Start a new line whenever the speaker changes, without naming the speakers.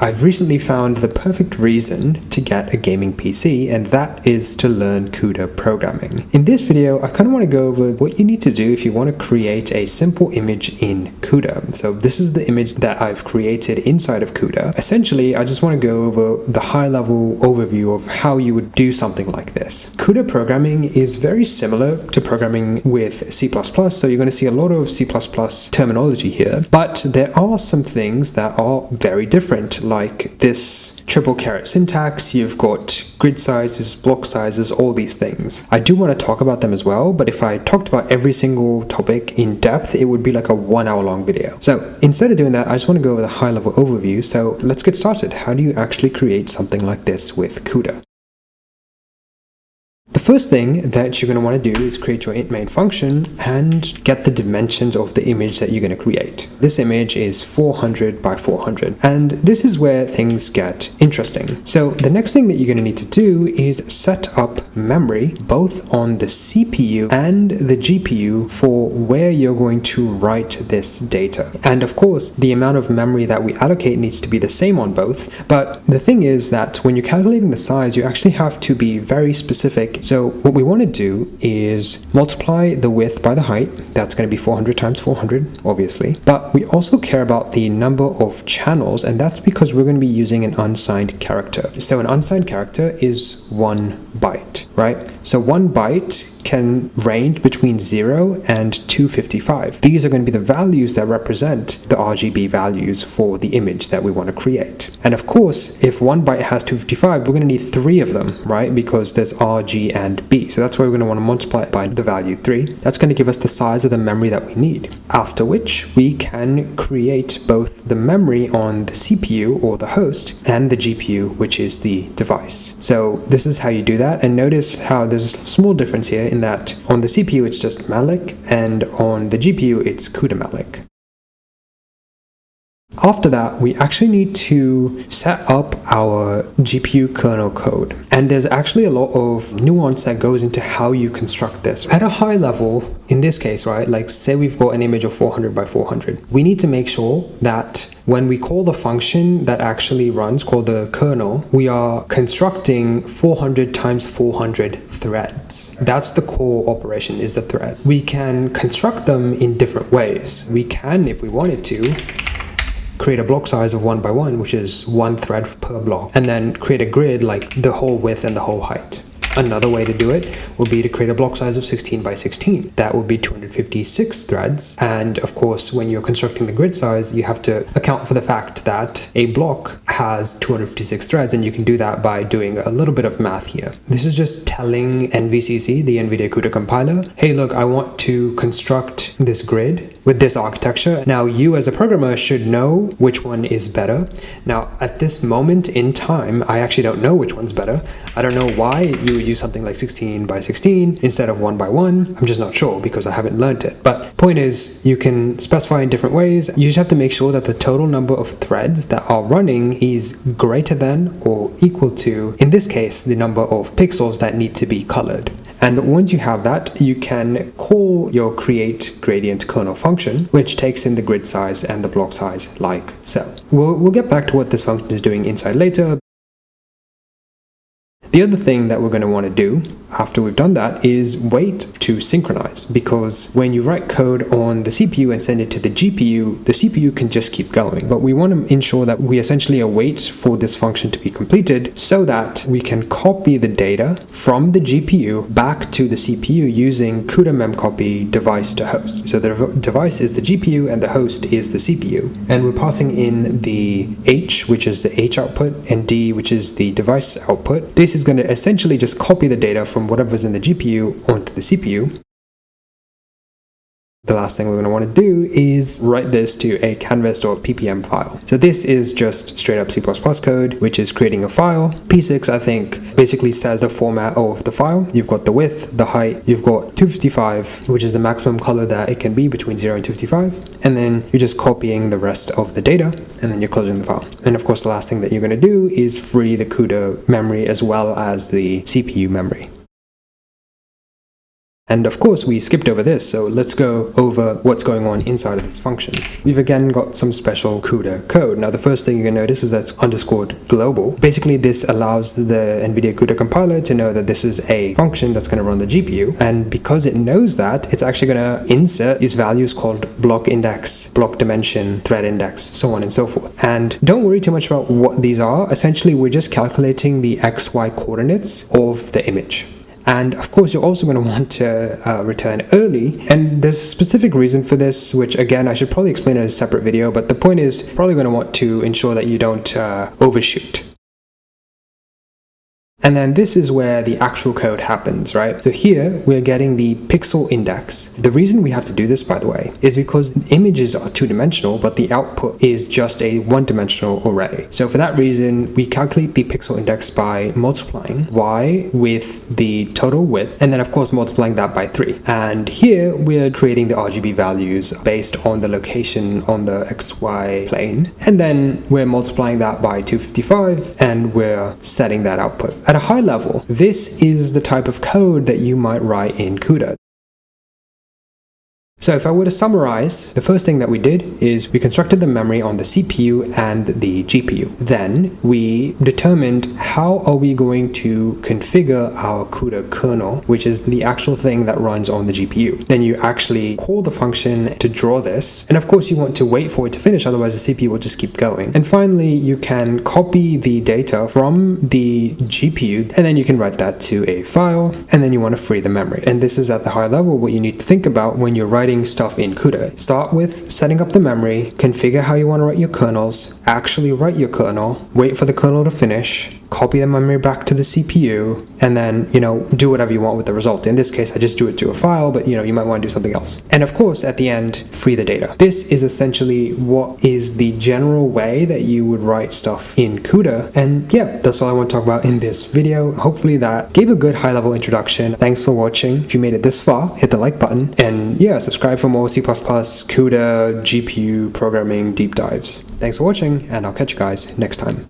I've recently found the perfect reason to get a gaming PC, and that is to learn CUDA programming. In this video, I kind of want to go over what you need to do if you want to create a simple image in CUDA. So this is the image that I've created inside of CUDA. Essentially, I just want to go over the high-level overview of how you would do something like this. CUDA programming is very similar to programming with C++, so you're going to see a lot of C++ terminology here, but there are some things that are very different, like this triple caret syntax. You've got grid sizes, block sizes, all these things. I do want to talk about them as well, but if I talked about every single topic in depth, it would be like a 1 hour long video. So instead of doing that, I just want to go over the high level overview. So let's get started. How do you actually create something like this with CUDA? The first thing that you're going to want to do is create your int main function and get the dimensions of the image that you're going to create. This image is 400 by 400, and this is where things get interesting. So the next thing that you're going to need to do is set up memory both on the CPU and the GPU for where you're going to write this data. And of course, the amount of memory that we allocate needs to be the same on both. But the thing is that when you're calculating the size, you actually have to be very specific. So what we want to do is multiply the width by the height. That's going to be 400 times 400, obviously. But we also care about the number of channels, and that's because we're going to be using an unsigned character. So an unsigned character is 1 byte, right? So 1 byte can range between 0 and 255. These are going to be the values that represent the RGB values for the image that we want to create. And of course, if 1 byte has 255, we're going to need 3 of them, right? Because there's R, G, and B. So that's why we're going to want to multiply it by the value 3. That's going to give us the size of the memory that we need. After which, we can create both the memory on the CPU or the host and the GPU, which is the device. So this is how you do that. And notice how there's a small difference here in that on the CPU it's just malloc, and on the GPU it's CUDA malloc. After that, we actually need to set up our GPU kernel code. And there's actually a lot of nuance that goes into how you construct this. At a high level, in this case, right, like say we've got an image of 400 by 400. We need to make sure that when we call the function that actually runs, called the kernel, we are constructing 400 times 400 threads. That's the core operation, is the thread. We can construct them in different ways. We can, if we wanted to, create a block size of 1 by 1, which is 1 thread per block, and then create a grid like the whole width and the whole height. Another way to do it would be to create a block size of 16 by 16. That would be 256 threads. And of course, when you're constructing the grid size, you have to account for the fact that a block has 256 threads, and you can do that by doing a little bit of math here. This is just telling NVCC, the NVIDIA CUDA compiler, hey, look, I want to construct this grid with this architecture. Now, you as a programmer should know which one is better. Now, at this moment in time, I actually don't know which one's better. I don't know why you would use something like 16 by 16 instead of 1 by 1. I'm just not sure because I haven't learned it. But point is, you can specify in different ways. You just have to make sure that the total number of threads that are running is greater than or equal to, in this case, the number of pixels that need to be colored. And once you have that, you can call your create gradient kernel function, which takes in the grid size and the block size like so. We'll get back to what this function is doing inside later. The other thing that we're going to want to do after we've done that is wait to synchronize, because when you write code on the CPU and send it to the CPU can just keep going. But we want to ensure that we essentially await for this function to be completed so that we can copy the data from the GPU back to the CPU using CUDA memcopy device to host. So the device is the GPU and the host is the CPU. And we're passing in the H, which is the H output, and D, which is the device output. This is going to essentially just copy the data from whatever's in the GPU onto the CPU. The last thing we're going to want to do is write this to a canvas or ppm file. So this is just straight up C++ code, which is creating a file. P6, I think, basically says the format of the file. You've got the width, the height, you've got 255, which is the maximum color that it can be between 0 and 255. And then you're just copying the rest of the data, and then you're closing the file. And of course, the last thing that you're going to do is free the CUDA memory as well as the CPU memory. And of course, we skipped over this, so let's go over what's going on inside of this function. We've again got some special CUDA code. Now, the first thing you're going to notice is that's underscored global. Basically, this allows the NVIDIA CUDA compiler to know that this is a function that's going to run the GPU. And because it knows that, it's actually going to insert these values called block index, block dimension, thread index, so on and so forth. And don't worry too much about what these are. Essentially, we're just calculating the XY coordinates of the image. And of course, you're also going to want to return early. And there's a specific reason for this, which again, I should probably explain in a separate video. But the point is, you're probably going to want to ensure that you don't overshoot. And then this is where the actual code happens, right? So here we're getting the pixel index. The reason we have to do this, by the way, is because images are two-dimensional, but the output is just a one-dimensional array. So for that reason, we calculate the pixel index by multiplying y with the total width, and then of course multiplying that by 3. And here we're creating the RGB values based on the location on the XY plane. And then we're multiplying that by 255, and we're setting that output. At a high level, this is the type of code that you might write in CUDA. So if I were to summarize, the first thing that we did is we constructed the memory on the CPU and the GPU. Then we determined how are we going to configure our CUDA kernel, which is the actual thing that runs on the GPU. Then you actually call the function to draw this. And of course you want to wait for it to finish, otherwise the CPU will just keep going. And finally, you can copy the data from the GPU, and then you can write that to a file, and then you want to free the memory. And this is at the high level what you need to think about when you're writing stuff in CUDA. Start with setting up the memory, configure how you want to write your kernels, actually write your kernel, wait for the kernel to finish, copy the memory back to the CPU, and then, do whatever you want with the result. In this case, I just do it to a file, but you might want to do something else. And of course, at the end, free the data. This is essentially what is the general way that you would write stuff in CUDA. And yeah, that's all I want to talk about in this video. Hopefully that gave a good high-level introduction. Thanks for watching. If you made it this far, hit the like button, and yeah, subscribe for more C++, CUDA, GPU programming deep dives. Thanks for watching, and I'll catch you guys next time.